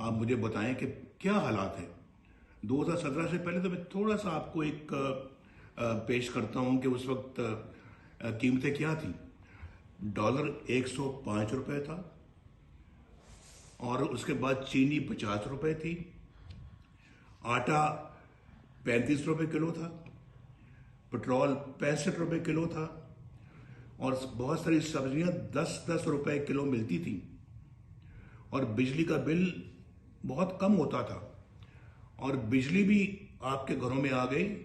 آپ مجھے بتائیں کہ کیا حالات ہیں 2017 سے پہلے. تو میں تھوڑا سا آپ کو ایک پیش کرتا ہوں کہ اس وقت قیمتیں کیا تھیں. ڈالر 105 روپے تھا، اور اس کے بعد چینی 50 روپے تھی، آٹا 35 روپے کلو تھا، پٹرول 65 روپے کلو تھا، اور بہت ساری سبزیاں 10 روپے کلو ملتی تھیں، اور بجلی کا بل بہت کم ہوتا تھا. اور بجلی بھی آپ کے گھروں میں آ گئی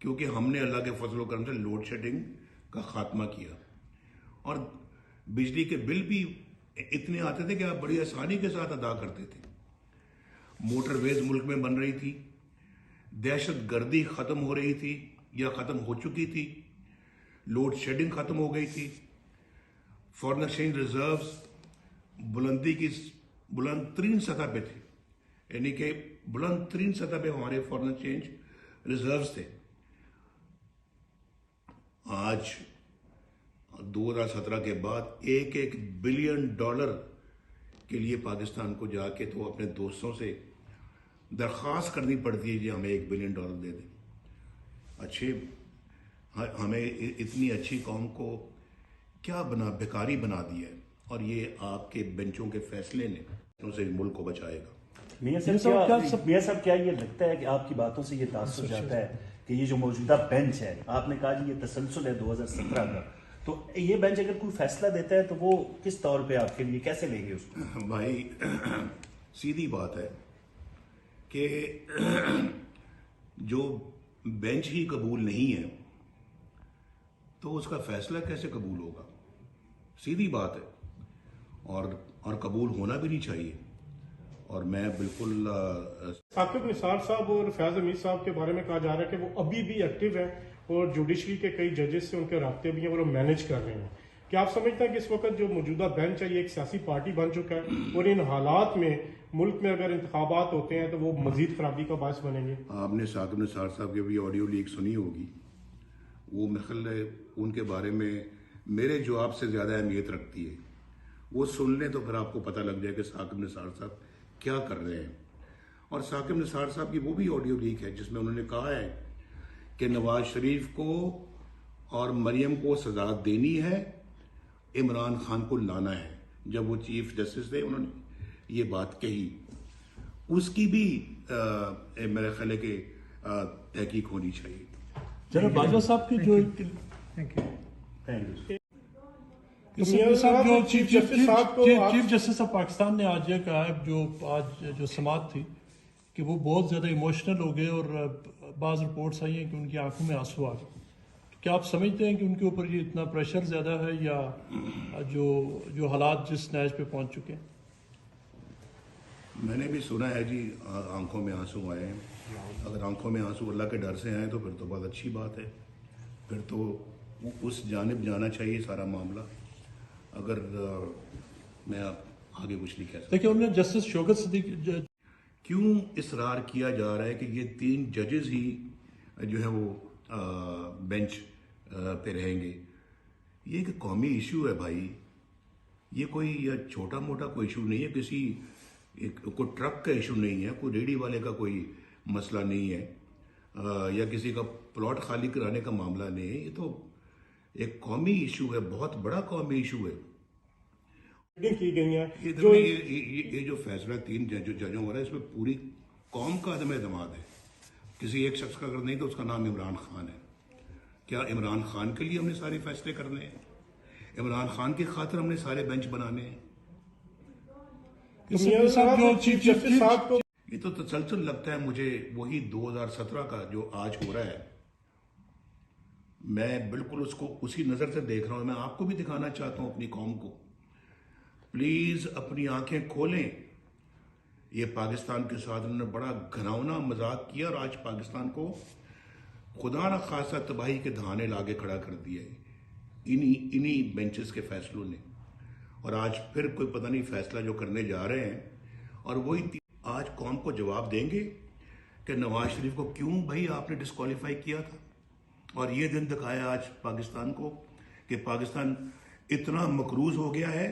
کیونکہ ہم نے اللہ کے فضل و کرم سے لوڈ شیڈنگ کا خاتمہ کیا، اور بجلی کے بل بھی اتنے آتے تھے کہ آپ بڑی آسانی کے ساتھ ادا کرتے تھے. موٹر ویز ملک میں بن رہی تھی، دہشت گردی ختم ہو رہی تھی یا ختم ہو چکی تھی، لوڈ شیڈنگ ختم ہو گئی تھی، فارن ایکسچینج ریزروز بلند ترین سطح پہ تھے، یعنی کہ بلند ترین سطح پہ ہمارے فارن ایکسچینج ریزروز تھے. آج 2017 کے بعد $1 بلین کے لیے پاکستان کو جا کے تو اپنے دوستوں سے درخواست کرنی پڑتی ہے کہ ہمیں $1 بلین دے دیں. ہمیں اتنی اچھی قوم کو کیا بیکاری بنا دیا ہے، اور یہ آپ کے بینچوں کے فیصلے نے اسے ملک کو بچائے گا. میاں صاحب کیا یہ لگتا ہے کہ آپ کی باتوں سے یہ تاثر جاتا ہے کہ یہ جو موجودہ بینچ ہے، آپ نے کہا جی یہ تسلسل ہے 2017 کا، تو یہ بینچ اگر کوئی فیصلہ دیتا ہے تو وہ کس طور پہ آپ کے لیے کیسے لیں گے اس کو؟ بھائی سیدھی بات ہے کہ جو بینچ ہی قبول نہیں ہے تو اس کا فیصلہ کیسے قبول ہوگا؟ سیدھی بات ہے، اور قبول ہونا بھی نہیں چاہیے. اور میں بالکل ثاقب نثار صاحب اور فیاض حمید صاحب کے بارے میں کہا جا رہا ہے کہ وہ ابھی بھی ایکٹیو ہیں اور جوڈیشری کے کئی ججز سے ان کے رابطے بھی ہیں اور وہ مینیج کر رہے ہیں. کیا آپ سمجھتے ہیں کہ اس وقت جو موجودہ بینچ ہے یہ ایک سیاسی پارٹی بن چکا ہے، اور ان حالات میں ملک میں اگر انتخابات ہوتے ہیں تو وہ مزید خرابی کا باعث بنیں گے؟ آپ نے ثاقب نثار صاحب کی بھی آڈیو لیک سنی ہوگی. وہ میرے خیال ان کے بارے میں میرے جواب سے زیادہ اہمیت رکھتی ہے. وہ سن لیں تو پھر آپ کو پتہ لگ جائے کہ ثاقب نثار صاحب کیا کر رہے ہیں. اور ثاقب نثار صاحب کی وہ بھی آڈیو لیک ہے جس میں انہوں نے کہا ہے کہ نواز شریف کو اور مریم کو سزا دینی ہے، عمران خان کو لانا ہے. جب وہ چیف جسٹس تھے انہوں نے یہ بات کہی. اس کی بھی میرے خیال ہے کہ تحقیق ہونی چاہیے. جناب باجوہ صاحب کی جو چیف جسٹس آف پاکستان نے آج یہ کہا ہے، آج جو سماعت تھی، کہ وہ بہت زیادہ ایموشنل ہو گئے اور بعض رپورٹس آئی ہیں کہ ان کی آنکھوں میں آنسو آ گئے. کیا آپ سمجھتے ہیں کہ ان کے اوپر یہ اتنا پریشر زیادہ ہے یا جو حالات جس نیج پہ پہنچ چکے ہیں؟ میں نے بھی سنا ہے جی آنکھوں میں آنسو آئے ہیں. اگر آنکھوں میں آنسو اللہ کے ڈر سے آئیں تو پھر تو بہت اچھی بات ہے، پھر تو اس جانب جانا چاہیے سارا معاملہ. اگر میں آگے کچھ نہیں کہہ سکتا. دیکھیں انہوں نے جسٹس شوکت صدیق کیوں اصرار کیا جا رہا ہے کہ یہ 3 ججز ہی جو ہے وہ بینچ پہ رہیں گے؟ یہ ایک قومی ایشو ہے بھائی. یہ کوئی چھوٹا موٹا کوئی ایشو نہیں ہے، کوئی ٹرک کا ایشو نہیں ہے، کوئی ریڑھی والے کا کوئی مسئلہ نہیں ہے، یا کسی کا پلاٹ خالی کرانے کا معاملہ نہیں ہے. یہ تو ایک قومی ایشو ہے، بہت بڑا قومی ایشو ہے. یہ جو فیصلہ 3 ججوں ہو رہا ہے اس میں پوری قوم کا عدم اعتماد ہے. کسی ایک شخص کا اگر نہیں تو اس کا نام عمران خان ہے. کیا عمران خان کے لیے ہم نے سارے فیصلے کرنے ہیں؟ عمران خان کی خاطر ہم نے سارے بینچ بنانے ہیں؟ یہ تو تسلسل لگتا ہے مجھے وہی 2017 کا جو آج ہو رہا ہے. میں بالکل اس کو اسی نظر سے دیکھ رہا ہوں. میں آپ کو بھی دکھانا چاہتا ہوں اپنی قوم کو. پلیز اپنی آنکھیں کھولیں. یہ پاکستان کے ساتھ انہوں نے بڑا گھناؤنا مذاق کیا اور آج پاکستان کو خدا نہ خاصہ تباہی کے دہانے لاگے کھڑا کر دیا ہے انہی بینچز کے فیصلوں نے. اور آج پھر کوئی پتہ نہیں فیصلہ جو کرنے جا رہے ہیں، اور وہی آج قوم کو جواب دیں گے کہ نواز شریف کو کیوں بھائی آپ نے ڈسکوالیفائی کیا تھا. اور یہ دن دکھایا آج پاکستان کو کہ پاکستان اتنا مقروض ہو گیا ہے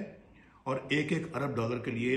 اور $1 ارب کے لیے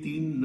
3